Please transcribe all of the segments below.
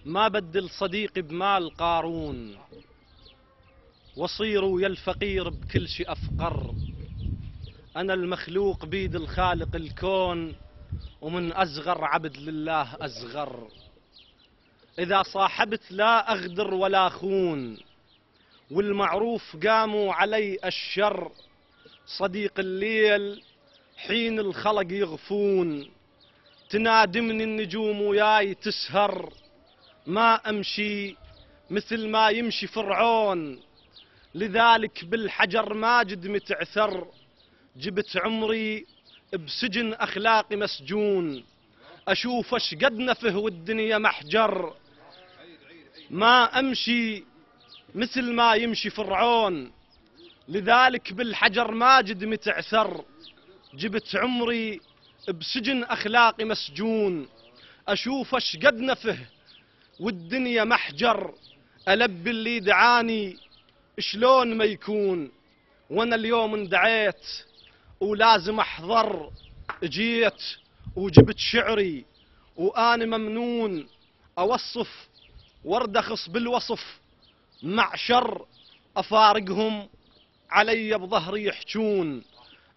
ما بدل صديقي بمال قارون، وصيروا يا الفقير بكل شي أفقر. أنا المخلوق بيد الخالق الكون، ومن أصغر عبد لله أصغر. إذا صاحبت لا أغدر ولا خون، والمعروف قاموا علي الشر. صديق الليل حين الخلق يغفون، تنادمني النجوم وياي تسهر. ما أمشي مثل ما يمشي فرعون، لذلك بالحجر ماجد متعثر. جبت عمري بسجن أخلاقي مسجون، أشوف اش قد نفه والدنيا محجر. ما أمشي مثل ما يمشي فرعون، لذلك بالحجر ماجد متعثر. جبت عمري بسجن أخلاقي مسجون، أشوف اش قد نفه والدنيا محجر. ألبي اللي دعاني شلون ما يكون، وانا اليوم اندعيت ولازم احضر. جيت وجبت شعري وانا ممنون، اوصف واردخص بالوصف مع شر. افارقهم علي بظهري يحجون،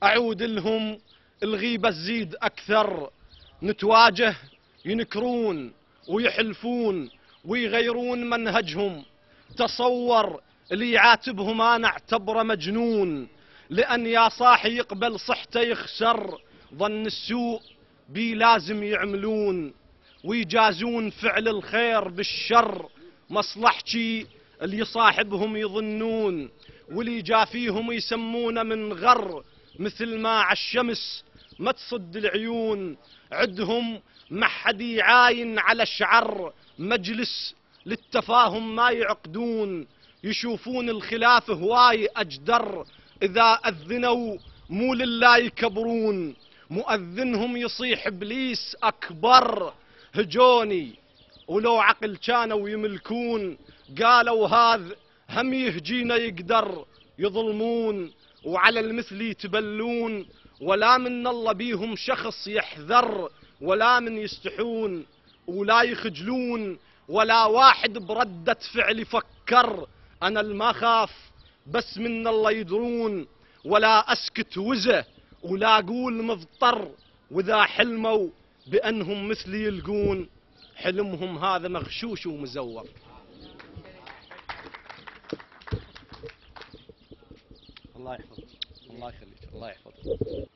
اعود لهم الغيبة تزيد اكثر. نتواجه ينكرون ويحلفون ويغيرون منهجهم. تصور اللي يعاتبهم انا اعتبره مجنون، لان يا صاحي يقبل صحته يخسر. ظن السوء بي لازم يعملون، ويجازون فعل الخير بالشر. مصلحتي اللي صاحبهم يظنون، واللي جافيهم يسمونه من غر. مثل ما عالشمس ما تصد العيون، عدهم ما حد يعاين على شعر. مجلس للتفاهم ما يعقدون، يشوفون الخلاف هواي أجدر. إذا أذنوا مو لله يكبرون، مؤذنهم يصيح إبليس أكبر. هجوني ولو عقل كانوا يملكون، قالوا هذا هم يهجينا يقدر. يظلمون وعلى المثل يتبلون، ولا من الله بيهم شخص يحذر. ولا من يستحون ولا يخجلون، ولا واحد بردة فعل يفكر. أنا الما خاف بس من الله يدرون، ولا أسكت وزه ولا أقول مضطر. وإذا حلموا بأنهم مثلي يلقون، حلمهم هذا مغشوش ومزور. الله يحفظك، الله يخليك، الله يحفظك.